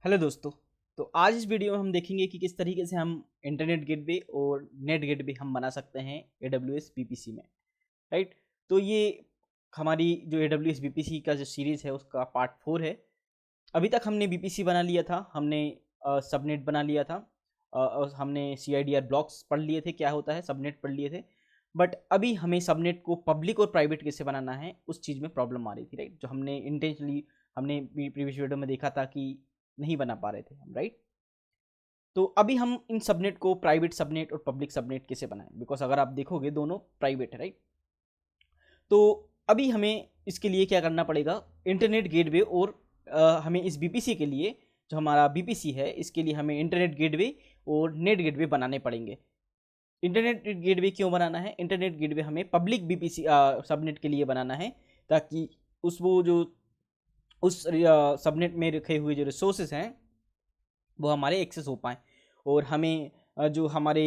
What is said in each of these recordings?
Hello दोस्तों। तो आज इस वीडियो में हम देखेंगे कि किस तरीके से हम इंटरनेट गेटवे और नेट गेटवे हम बना सकते हैं AWS BPC में। राइट। तो ये हमारी जो AWS BPC का जो सीरीज़ है उसका पार्ट 4 है। अभी तक हमने BPC बना लिया था, हमने सबनेट बना लिया था, और हमने CIDR ब्लॉक्स पढ़ लिए थे, क्या होता है सबनेट पढ़ लिए थे। बट अभी हमें सबनेट को पब्लिक और प्राइवेट कैसे बनाना है उस चीज़ में प्रॉब्लम आ रही थी। राइट। जो हमने इंटेंशनली हमने प्रीवियस वीडियो में देखा था कि नहीं बना पा रहे थे हम। राइट। तो अभी हम इन सबनेट को प्राइवेट सबनेट और पब्लिक सबनेट कैसे बनाएं, बिकॉज अगर आप देखोगे दोनों प्राइवेट है। राइट। तो अभी हमें इसके लिए क्या करना पड़ेगा, इंटरनेट गेटवे और हमें इस बीपीसी के लिए, जो हमारा बीपीसी है इसके लिए हमें इंटरनेट गेटवे और नेट गेटवे बनाने पड़ेंगे। इंटरनेट गेटवे क्यों बनाना है? इंटरनेट गेटवे हमें पब्लिक बीपीसी सबनेट के लिए बनाना है, ताकि उस सबनेट में रखे हुए जो रिसोर्सेज हैं वो हमारे एक्सेस हो पाए, और हमें जो हमारे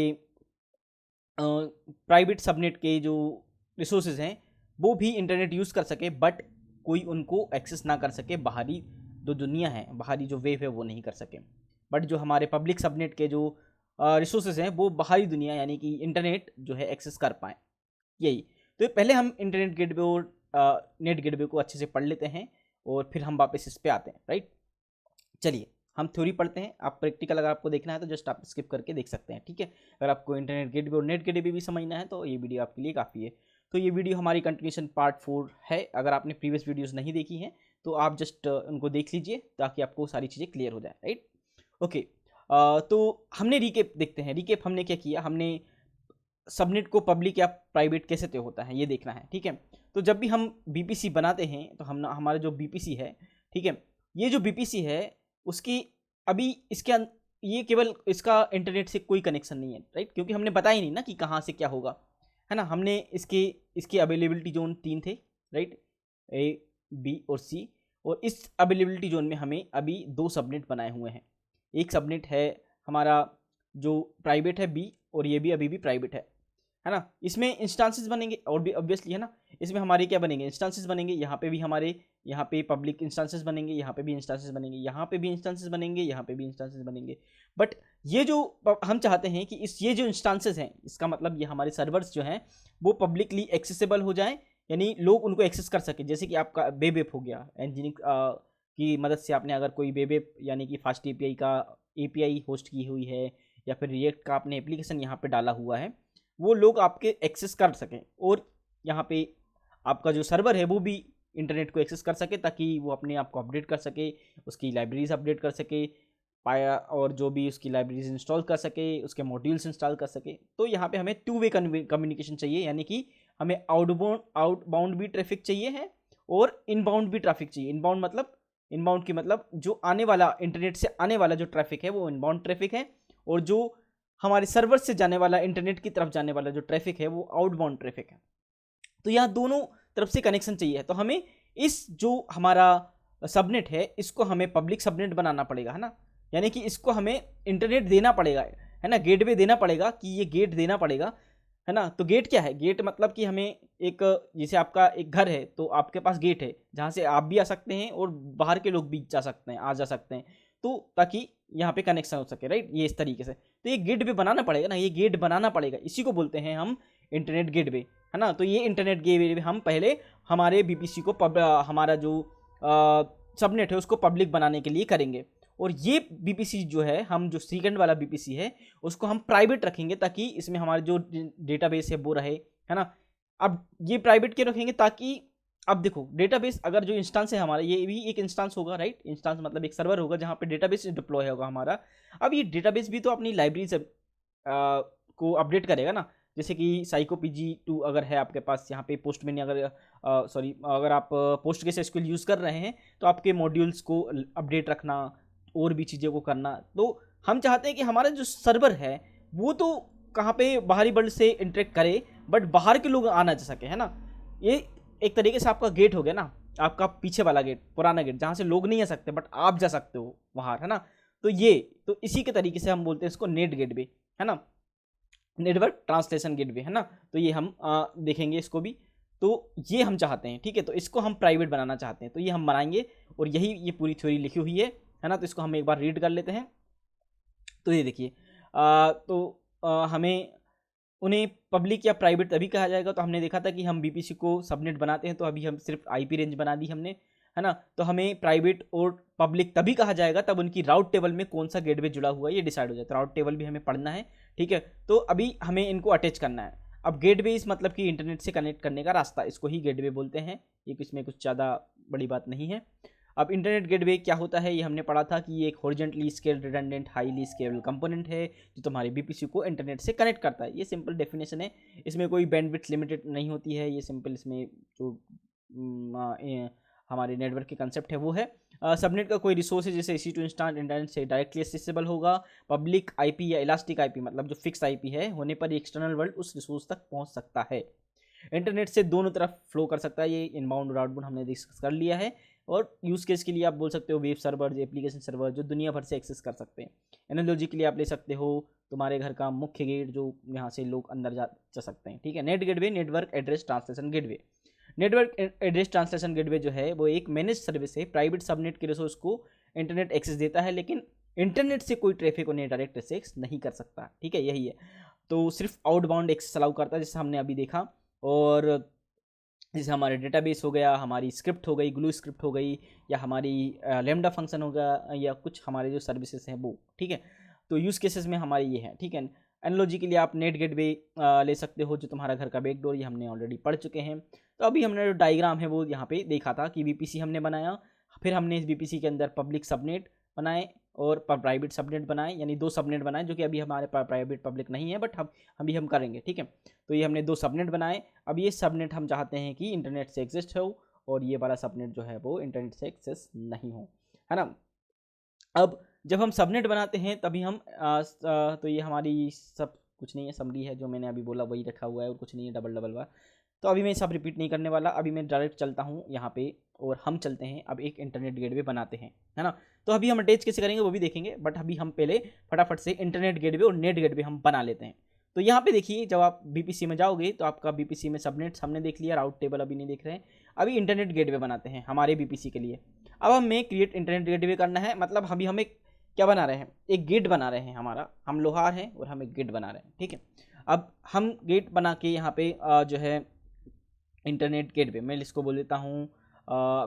प्राइवेट सबनेट के जो रिसोर्सेज हैं वो भी इंटरनेट यूज़ कर सके, बट कोई उनको एक्सेस ना कर सके। बाहरी जो दुनिया है, बाहरी जो वेव है वो नहीं कर सके। बट जो हमारे पब्लिक सबनेट के जो रिसोर्सेज हैं वो बाहरी दुनिया यानी कि इंटरनेट जो है एक्सेस कर पाए। यही तो पहले हम इंटरनेट गेटवे और नेट गेटवे को अच्छे से पढ़ लेते हैं और फिर हम वापस इस पर आते हैं। राइट। चलिए हम थ्योरी पढ़ते हैं। आप प्रैक्टिकल अगर आपको देखना है तो जस्ट आप स्किप करके देख सकते हैं। ठीक है। अगर आपको इंटरनेट गेटवे और नेट गेटवे भी समझना है तो ये वीडियो आपके लिए काफ़ी है। तो ये वीडियो हमारी कंटिन्यूशन पार्ट 4 है। अगर आपने प्रीवियस वीडियोस नहीं देखी हैं तो आप जस्ट उनको देख लीजिए ताकि आपको सारी चीज़ें क्लियर हो जाए। राइट। ओके। तो हमने रिकेप देखते हैं। रिकेप हमने क्या किया, हमने सबनेट को पब्लिक या प्राइवेट कैसे तय होता है ये देखना है। ठीक है। तो जब भी हम बीपीसी बनाते हैं तो हम हमारा जो बीपीसी है, ठीक है, ये जो बीपीसी है उसकी अभी ये केवल इसका इंटरनेट से कोई कनेक्शन नहीं है। राइट। क्योंकि हमने बताया ही नहीं ना कि कहाँ से क्या होगा, है ना। हमने इसके अवेलेबिलिटी जोन 3 थे। राइट। A, B और C। और इस अवेलेबिलिटी जोन में हमें अभी 2 सबनेट बनाए हुए हैं। एक सबनेट है हमारा जो प्राइवेट है B, और ये भी अभी भी प्राइवेट है ना। इसमें इंस्टांसेस बनेंगे और भी ऑब्वियसली, है ना। इसमें हमारे क्या बनेंगे, इंस्टांसेस बनेंगे। यहाँ पे भी हमारे यहाँ पे पब्लिक इंस्टांसेस बनेंगे, यहाँ पे भी इंस्टांसेस बनेंगे, यहाँ पे भी इंस्टांसेस बनेंगे, यहाँ पे भी इंस्टांसेस बनेंगे। बट ये जो हम चाहते हैं कि ये जो इंस्टांसेस हैं, इसका मतलब ये हमारे सर्वर्स जो हैं वो पब्लिकली एक्सेसिबल हो जाएं, यानी लोग उनको एक्सेस कर सके। जैसे कि आपका वेब ऐप हो गया, इंजीनियरिंग की मदद से आपने अगर कोई वेब ऐप यानी कि फास्ट एपीआई का एपीआई होस्ट की हुई है, या फिर रिएक्ट का आपने एप्लीकेशन यहाँ पे डाला हुआ है, वो लोग आपके एक्सेस कर सकें, और यहाँ पे आपका जो सर्वर है वो भी इंटरनेट को एक्सेस कर सके, ताकि वो अपने आप को अपडेट कर सके, उसकी लाइब्रेरीज अपडेट कर सके पाया, और जो भी उसकी लाइब्रेरीज इंस्टॉल कर सके, उसके मॉड्यूल्स इंस्टॉल कर सके। तो यहाँ पे हमें 2 वे कम्युनिकेशन चाहिए, यानी कि हमें आउटबाउंड भी ट्रैफिक चाहिए है और इनबाउंड भी ट्रैफिक चाहिए। इनबाउंड की मतलब जो आने वाला इंटरनेट से आने वाला जो ट्रैफिक है वो इनबाउंड ट्रैफिक है, और जो हमारे सर्वर से जाने वाला इंटरनेट की तरफ जाने वाला जो ट्रैफिक है वो आउटबाउंड ट्रैफिक है। तो यहाँ दोनों तरफ से कनेक्शन चाहिए। तो हमें इस जो हमारा सबनेट है इसको हमें पब्लिक सबनेट बनाना पड़ेगा, है ना। यानी कि इसको हमें इंटरनेट देना पड़ेगा, है ना, गेटवे देना पड़ेगा, कि ये गेट देना पड़ेगा, है ना। तो गेट क्या है? गेट मतलब कि हमें एक, जैसे आपका एक घर है तो आपके पास गेट है जहाँ से आप भी आ सकते हैं और बाहर के लोग भी आ जा सकते हैं, तो ताकि यहाँ पे कनेक्शन हो सके। राइट। ये इस तरीके से तो ये गेट वे बनाना पड़ेगा ना, ये गेट बनाना पड़ेगा, इसी को बोलते हैं हम इंटरनेट गेटवे, है ना। तो ये इंटरनेट गेटवे हम पहले हमारे बीपीसी को हमारा जो सबनेट है उसको पब्लिक बनाने के लिए करेंगे, और ये बीपीसी जो है, हम जो सेकंड वाला बीपीसी है उसको हम प्राइवेट रखेंगे, ताकि इसमें हमारे जो डेटाबेस है वो रहे, है ना। अब ये प्राइवेट क्यों रखेंगे? ताकि अब देखो, डेटाबेस अगर जो इंस्टांस है हमारा, ये भी एक इंस्टांस होगा। राइट। इंस्टांस मतलब एक सर्वर होगा जहाँ पे डेटाबेस डिप्लॉय होगा हमारा। अब ये डेटाबेस भी तो अपनी लाइब्रेरी से को अपडेट करेगा ना। जैसे कि साइकोपीजी 2 अगर है आपके पास, यहाँ पे पोस्टमैन अगर आप पोस्ट के एसक्यूएल यूज़ कर रहे हैं तो आपके मॉड्यूल्स को अपडेट रखना और भी चीज़ों को करना। तो हम चाहते हैं कि हमारा जो सर्वर है वो तो कहाँ पे बाहरी वर्ल्ड से इंटरेक्ट करे, बट बाहर के लोग आना जा सके, है ना। ये एक तरीके से आपका गेट हो गया ना, आपका पीछे वाला गेट, पुराना गेट, जहाँ से लोग नहीं आ सकते बट आप जा सकते हो वहाँ, है ना। तो इसी के तरीके से हम बोलते हैं इसको नेट गेटवे, है ना, नेटवर्क ट्रांसलेशन गेटवे, है ना। तो ये हम देखेंगे इसको भी। तो ये हम चाहते हैं, ठीक है। तो इसको हम प्राइवेट बनाना चाहते हैं, तो ये हम बनाएंगे, और यही ये पूरी थ्योरी लिखी हुई है। है ना। तो इसको हम एक बार रीड कर लेते हैं। तो ये देखिए हमें उन्हें पब्लिक या प्राइवेट तभी कहा जाएगा। तो हमने देखा था कि हम बीपीसी को सबनेट बनाते हैं तो अभी हम सिर्फ आईपी रेंज बना दी हमने, है ना। तो हमें प्राइवेट और पब्लिक तभी कहा जाएगा तब उनकी राउट टेबल में कौन सा गेटवे जुड़ा हुआ है ये डिसाइड हो जाए। तो राउट टेबल भी हमें पढ़ना है, ठीक है। तो अभी हमें इनको अटैच करना है। अब गेटवे इस मतलब कि इंटरनेट से कनेक्ट करने का रास्ता, इसको ही गेटवे बोलते हैं। ये इसमें कुछ ज़्यादा बड़ी बात नहीं है। अब इंटरनेट गेटवे क्या होता है ये हमने पढ़ा था कि ये एक horizontally scaled redundant highly scalable component है जो तुम्हारे बीपीसी को इंटरनेट से कनेक्ट करता है। ये सिंपल डेफिनेशन है, इसमें कोई बैंडविड्थ लिमिटेड नहीं होती है। ये सिंपल इसमें जो हमारे नेटवर्क के कंसेप्ट है वो है। सबनेट का कोई रिसोर्स है जैसे इसी टू इंस्टांट इंटरनेट से डायरेक्टली एक्सेसिबल होगा। पब्लिक आईपी या इलास्टिक आईपी मतलब जो फिक्स आईपी है होने पर एक्सटर्नल वर्ल्ड उस रिसोर्स तक पहुंच सकता है। इंटरनेट से दोनों तरफ फ्लो कर सकता है। ये इनबाउंड और आउटबाउंड हमने डिस्कस कर लिया है। और यूज़ केस के लिए आप बोल सकते हो वेब सर्वर, एप्लीकेशन सर्वर जो दुनिया भर से एक्सेस कर सकते हैं। एनालॉजी के लिए आप ले सकते हो तुम्हारे घर का मुख्य गेट जो यहाँ से लोग अंदर जा सकते हैं, ठीक है। Net gateway network address translation gateway. Network address translation gateway जो है वो एक मैनेज सर्विस है। प्राइवेट सबनेट के रिसोर्स को इंटरनेट एक्सेस देता है लेकिन इंटरनेट से कोई ट्रैफिक उन्हें डायरेक्ट एक्सेस नहीं कर सकता, ठीक है। यही है, तो सिर्फ आउटबाउंड एक्सेस अलाउ करता है जैसे हमने अभी देखा। और जैसे हमारे डेटाबेस हो गया, हमारी स्क्रिप्ट हो गई, ग्लू स्क्रिप्ट हो गई, या हमारी लैम्डा फंक्शन हो गया, या कुछ हमारे जो सर्विसेज हैं वो, ठीक है। तो यूज़ केसेस में हमारे ये हैं, ठीक है। एनालॉजी के लिए आप नेट गेटवे ले सकते हो जो तुम्हारा घर का बैकडोर, ये हमने ऑलरेडी पढ़ चुके हैं। तो अभी हमने जो डायग्राम है वो यहाँ पे देखा था कि बीपीसी हमने बनाया, फिर हमने इस बीपीसी के अंदर पब्लिक सबनेट बनाए और प्राइवेट सबनेट बनाए, यानी दो सबनेट बनाए जो कि अभी हमारे प्राइवेट पब्लिक नहीं है बट हम करेंगे, ठीक है। तो ये हमने दो सबनेट बनाए। अब ये सबनेट हम चाहते हैं कि इंटरनेट से एक्सिस्ट हो और ये वाला सबनेट जो है वो इंटरनेट से एक्सेस नहीं हो, है ना। अब जब हम सबनेट बनाते हैं तभी हम तो ये हमारी सब कुछ नहीं है, समरी है जो मैंने अभी बोला वही रखा हुआ है और कुछ नहीं है डबल डबल बार। तो अभी मैं सब रिपीट नहीं करने वाला, अभी मैं डायरेक्ट चलता हूँ यहाँ पे और हम चलते हैं अब एक इंटरनेट गेटवे बनाते हैं, है ना। तो अभी हम अटैच कैसे करेंगे वो भी देखेंगे बट अभी हम पहले फटाफट से इंटरनेट गेटवे और नेट गेटवे हम बना लेते हैं। तो यहाँ पे देखिए जब आप बीपीसी में जाओगे तो आपका बीपीसी में सबनेट्स हमने देख लिया, राउट टेबल अभी नहीं देख रहे हैं। अभी इंटरनेट गेटवे बनाते हैं हमारे बीपीसी के लिए। अब हमें क्रिएट इंटरनेट गेटवे करना है, मतलब अभी हम एक क्या बना रहे हैं, एक गेट बना रहे हैं। हमारा हम लोहार हैं और हम एक गेट बना रहे हैं, ठीक है। अब हम गेट बना के यहाँ पे जो है इंटरनेट गेटवे मैं इसको बोल देता हूँ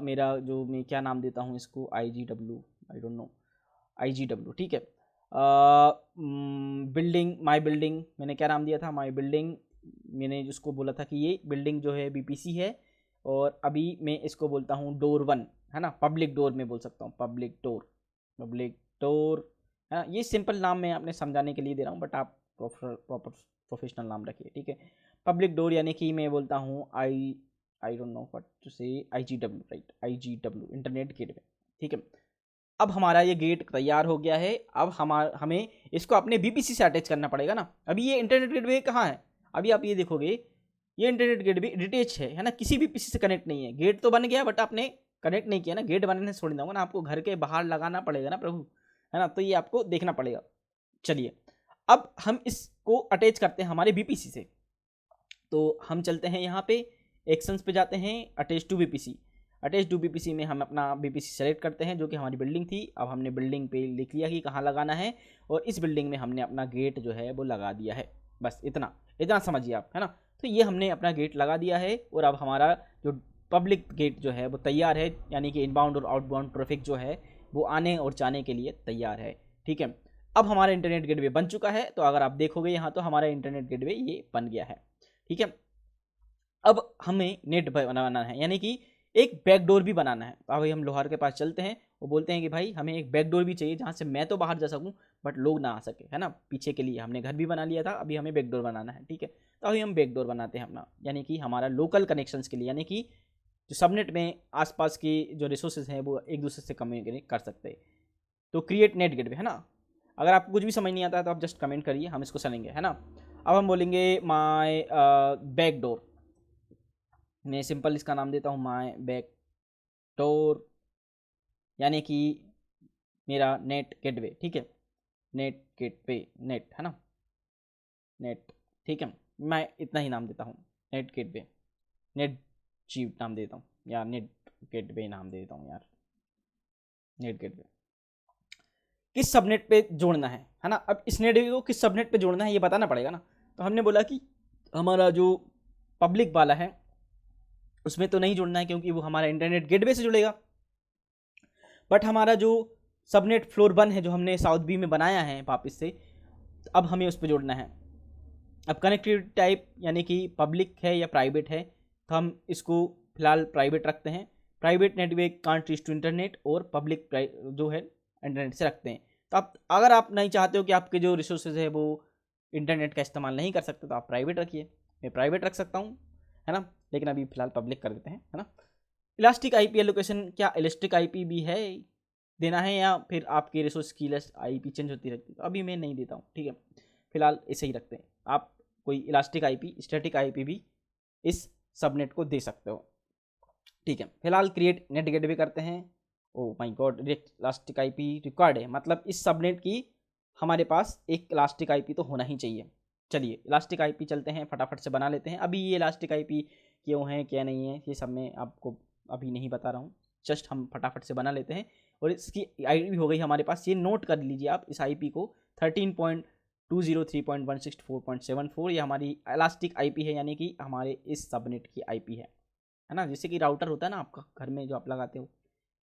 मेरा जो मैं क्या नाम देता हूँ इसको IGW, I don't no, IGW, ठीक है। बिल्डिंग माई बिल्डिंग मैंने क्या नाम दिया था, माई बिल्डिंग। मैंने जिसको बोला था कि ये बिल्डिंग जो है बीपीसी है और अभी मैं इसको बोलता हूँ डोर 1, है ना। पब्लिक डोर में बोल सकता हूँ, पब्लिक डोर, है ना। ये सिंपल नाम मैं आपने समझाने के लिए दे रहा हूँ बट आप प्रॉपर प्रोफेशनल नाम रखिए, ठीक है। पब्लिक डोर यानी कि मैं बोलता हूँ I don't know what to say, IGW, right, IGW internet gateway, ठीक है। अब हमारा ये गेट तैयार हो गया है। अब हमें इसको अपने बीपीसी से अटैच करना पड़ेगा ना। अभी ये इंटरनेट गेटवे कहाँ है, अभी आप ये देखोगे ये इंटरनेट गेटवे डिटेच है ना, किसी बीपीसी से कनेक्ट नहीं है। गेट तो बन गया बट आपने कनेक्ट नहीं किया ना, गेट बनाने से छोड़ दूंगा ना, आपको घर के बाहर लगाना पड़ेगा ना प्रभु, है ना। तो ये आपको देखना पड़ेगा। चलिए अब हम इसको अटैच करते हैं हमारे बीपीसी से। तो हम चलते हैं यहाँ पे एक्शंस पे जाते हैं, attach to BPC. Attach to BPC में हम अपना बीपीसी सेलेक्ट करते हैं जो कि हमारी बिल्डिंग थी। अब हमने बिल्डिंग पे लिख लिया कि कहाँ लगाना है और इस बिल्डिंग में हमने अपना गेट जो है वो लगा दिया है। बस इतना समझिए आप, है ना। तो ये हमने अपना गेट लगा दिया है और अब हमारा जो पब्लिक गेट जो है वो तैयार है, यानी कि इनबाउंड और आउटबाउंड ट्रैफिक जो है वो आने और जाने के लिए तैयार है, ठीक है। अब हमारा इंटरनेट गेटवे बन चुका है। तो अगर आप देखोगे यहाँ तो हमारा इंटरनेट गेटवे ये बन गया है, ठीक है। अब हमें नेट बनाना है, यानी कि एक बैकडोर भी बनाना है। तो अभी हम लोहार के पास चलते हैं, वो बोलते हैं कि भाई हमें एक बैकडोर भी चाहिए जहाँ से मैं तो बाहर जा सकूं बट लोग ना आ सके, है ना। पीछे के लिए हमने घर भी बना लिया था, अभी हमें बैकडोर बनाना है, ठीक है। तो अभी हम बैकडोर बनाते हैं अपना, यानी कि हमारा लोकल कनेक्शंस के लिए, यानी कि जो सबनेट में आसपास की जो रिसोर्सेज हैं वो एक दूसरे से कम्युनिकेट कर सकते हैं। तो क्रिएट नेट गेटवे, है ना। अगर आपको कुछ भी समझ नहीं आता है तो आप जस्ट कमेंट करिए, हम इसको चलेंगे, है ना। अब हम बोलेंगे माई बैकडोर, मैं सिंपल इसका नाम देता हूँ माई बैकडोर, यानी कि मेरा नेट गेटवे, ठीक है। नेट गेटवे, नेट, है ना, नेट, ठीक है। मैं इतना ही नाम देता हूँ, नेट गेटवे, नेट जी नाम देता हूँ यार, नेट गेटवे नाम दे देता हूँ यार, नेट गेटवे, किस सबनेट पे जोड़ना है ना। अब इस नेट को किस सबनेट पे जोड़ना है ये बताना पड़ेगा ना। तो हमने बोला कि हमारा जो पब्लिक वाला है उसमें तो नहीं जुड़ना है क्योंकि वो हमारा इंटरनेट गेटवे से जुड़ेगा, बट हमारा जो सबनेट फ्लोर 1 है जो हमने साउथ बी में बनाया है वापस से, अब हमें उस पर जोड़ना है। अब कनेक्टिविटी टाइप यानी कि पब्लिक है या प्राइवेट है, तो हम इसको फिलहाल प्राइवेट रखते हैं। Private network can't reach to internet, और पब्लिक जो है इंटरनेट से रखते हैं। तो आप अगर आप नहीं चाहते हो कि आपके जो रिसोर्सेज है वो इंटरनेट का इस्तेमाल नहीं कर सकते तो आप प्राइवेट रखिए। मैं प्राइवेट रख सकता हूँ, है ना, लेकिन अभी फिलहाल पब्लिक कर देते हैं, है ना। इलास्टिक आईपी एलोकेशन, क्या इलास्टिक आईपी भी है देना है या फिर आपके रिसोर्स की आईपी चेंज होती रहती है? तो अभी मैं नहीं देता हूँ, ठीक है, फिलहाल ऐसे ही रखते हैं। आप कोई इलास्टिक आईपी, स्टैटिक आईपी भी इस सबनेट को दे सकते हो, ठीक है। फिलहाल क्रिएट नेट गेटवे करते हैं। Oh my God, elastic IP required है, मतलब इस सबनेट की हमारे पास एक इलास्टिक आईपी तो होना ही चाहिए। चलिए इलास्टिक आईपी चलते हैं, फटाफट से बना लेते हैं। अभी ये इलास्टिक आईपी क्यों है क्या नहीं है ये सब मैं आपको अभी नहीं बता रहा हूँ, जस्ट हम फटाफट से बना लेते हैं। और इसकी आईपी भी हो गई हमारे पास, ये नोट कर लीजिए आप इस आईपी को 13.203.164.74, ये हमारी इलास्टिक आईपी है, यानी कि हमारे इस सबनेट की आईपी है ना। जैसे कि राउटर होता है ना आपका घर में जो आप लगाते हो,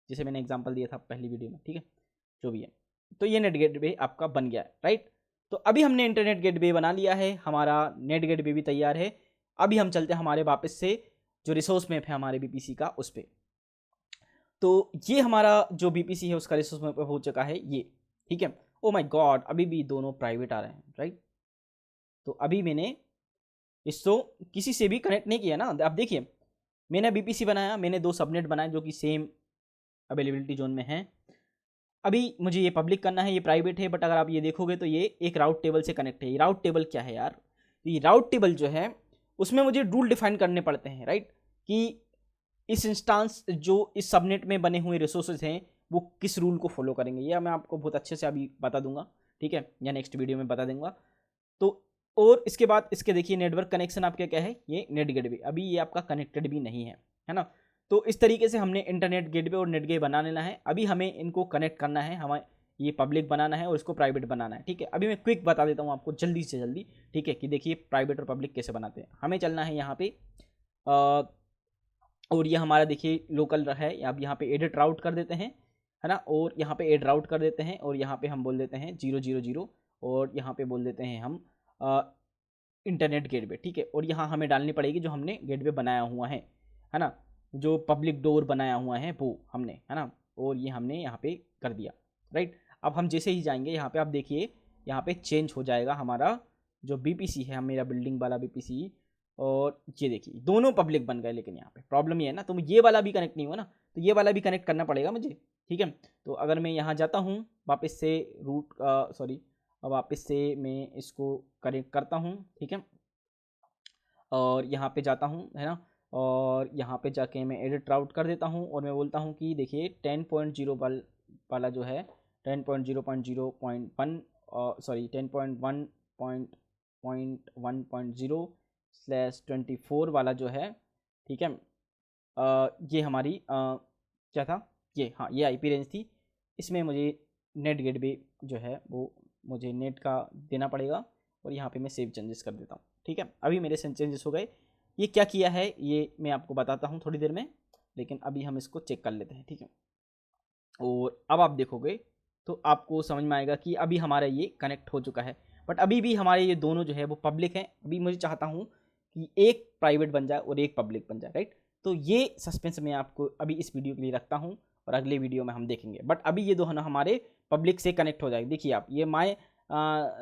जैसे मैंने एग्जांपल दिया था पहली वीडियो में, ठीक है, जो भी है। तो ये नेट गेटवे आपका बन गया है, राइट। तो अभी हमने इंटरनेट गेटवे बना लिया है, हमारा नेट गेटवे भी तैयार है। अभी हम चलते हैं हमारे वापस से जो रिसोर्स मैप है हमारे बीपीसी का उस पर। तो ये हमारा जो बीपीसी है उसका रिसोर्स मैप हो चुका है ये, ठीक है। ओ माय गॉड, अभी भी दोनों प्राइवेट आ रहे हैं, राइट। तो अभी मैंने इसको किसी से भी कनेक्ट नहीं किया ना। अब देखिए मैंने बीपीसी बनाया, मैंने 2 सबनेट बनाए जो कि सेम अवेलेबिलिटी जोन में हैं। अभी मुझे ये पब्लिक करना है, ये प्राइवेट है, बट अगर आप ये देखोगे तो ये एक राउट टेबल से कनेक्ट है। ये राउट टेबल क्या है यार, ये राउट टेबल जो है उसमें मुझे रूल डिफाइन करने पड़ते हैं, राइट, कि इस इंस्टांस जो इस सबनेट में बने हुए रिसोर्सेज हैं वो किस रूल को फॉलो करेंगे, ये मैं आपको बहुत अच्छे से अभी बता दूंगा, ठीक है, या नेक्स्ट वीडियो में बता दूंगा। तो और इसके बाद इसके देखिए नेटवर्क कनेक्शन आपका क्या है, ये नेट गेटवे, अभी ये आपका कनेक्टेड भी नहीं है ना। तो इस तरीके से हमने इंटरनेट गेटवे और नेट गेटवे बना लेना है। अभी हमें इनको कनेक्ट करना है, हमें ये पब्लिक बनाना है और इसको प्राइवेट बनाना है, ठीक है। अभी मैं क्विक बता देता हूँ आपको जल्दी से जल्दी, ठीक है, कि देखिए प्राइवेट और पब्लिक कैसे बनाते हैं। हमें चलना है यहाँ पे और ये हमारा देखिए लोकल है, अब यहाँ पे एडिट राउट कर देते हैं, है ना, और यहाँ पे एड राउट कर देते हैं, और यहाँ पे हम बोल देते हैं 000, और यहाँ पे बोल देते हैं हम इंटरनेट गेटवे, ठीक है। और यहाँ हमें डालनी पड़ेगी जो हमने गेटवे बनाया हुआ है ना, जो पब्लिक डोर बनाया हुआ है वो हमने, है ना, और ये हमने यहाँ पे कर दिया, राइट। अब हम जैसे ही जाएंगे यहाँ पे आप देखिए यहाँ पे चेंज हो जाएगा हमारा जो बीपीसी है, मेरा बिल्डिंग वाला बीपीसी, और ये देखिए दोनों पब्लिक बन गए। लेकिन यहाँ पे प्रॉब्लम ये है ना, तो ये वाला भी कनेक्ट नहीं हुआ ना, तो ये वाला भी कनेक्ट करना पड़ेगा मुझे, ठीक है। तो अगर मैं यहाँ जाता हूँ वापस से रूट सॉरी वापस से मैं इसको कनेक्ट करता हूँ, ठीक है, और यहाँ पे जाता हूँ, है ना, और यहाँ पे जाके मैं एडिट राउट कर देता हूँ और मैं बोलता हूँ कि देखिए 10.0 वाला जो है 10.0.0.1 सॉरी 10.1.1.0/24 वाला जो है, ठीक है, ये हमारी क्या था ये, हाँ ये आईपी रेंज थी। इसमें मुझे नेट गेटवे जो है वो मुझे नेट का देना पड़ेगा, और यहाँ पे मैं सेव चेंजेस कर देता हूँ, ठीक है। अभी मेरे चेंजेस हो गए। ये क्या किया है ये मैं आपको बताता हूँ थोड़ी देर में, लेकिन अभी हम इसको चेक कर लेते हैं, ठीक है। और अब आप देखोगे तो आपको समझ में आएगा कि अभी हमारा ये कनेक्ट हो चुका है, बट अभी भी हमारे ये दोनों जो है वो पब्लिक हैं। अभी मुझे चाहता हूँ कि एक प्राइवेट बन जाए और एक पब्लिक बन जाए, राइट। तो ये सस्पेंस मैं आपको अभी इस वीडियो के लिए रखता हूँ और अगले वीडियो में हम देखेंगे। बट अभी ये दोनों हमारे पब्लिक से कनेक्ट हो जाएगी। देखिए आप ये माय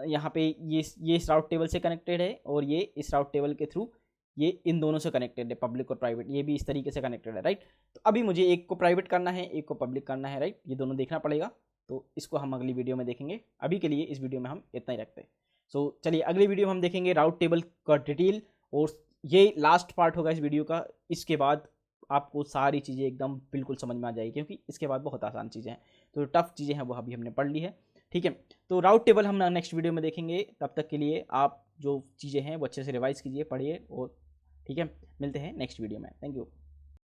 यहाँ पे ये इस राउट टेबल से कनेक्टेड है, और ये इस राउट टेबल के थ्रू ये इन दोनों से कनेक्टेड है, पब्लिक और प्राइवेट, ये भी इस तरीके से कनेक्टेड है, राइट। तो अभी मुझे एक को प्राइवेट करना है, एक को पब्लिक करना है, राइट, ये दोनों देखना पड़ेगा। तो इसको हम अगली वीडियो में देखेंगे। अभी के लिए इस वीडियो में हम इतना ही रखते हैं। सो चलिए अगली वीडियो में हम देखेंगे राउट टेबल का डिटेल, और ये लास्ट पार्ट होगा इस वीडियो का। इसके बाद आपको सारी चीज़ें एकदम बिल्कुल समझ में आ जाएगी, क्योंकि इसके बाद बहुत आसान चीज़ें हैं, तो टफ चीज़ें हैं वो अभी हमने पढ़ ली है, ठीक है। तो राउट टेबल हम नेक्स्ट वीडियो में देखेंगे। तब तक के लिए आप जो चीज़ें हैं वो अच्छे से रिवाइज कीजिए, पढ़िए, और ठीक है, मिलते हैं नेक्स्ट वीडियो में। Thank you.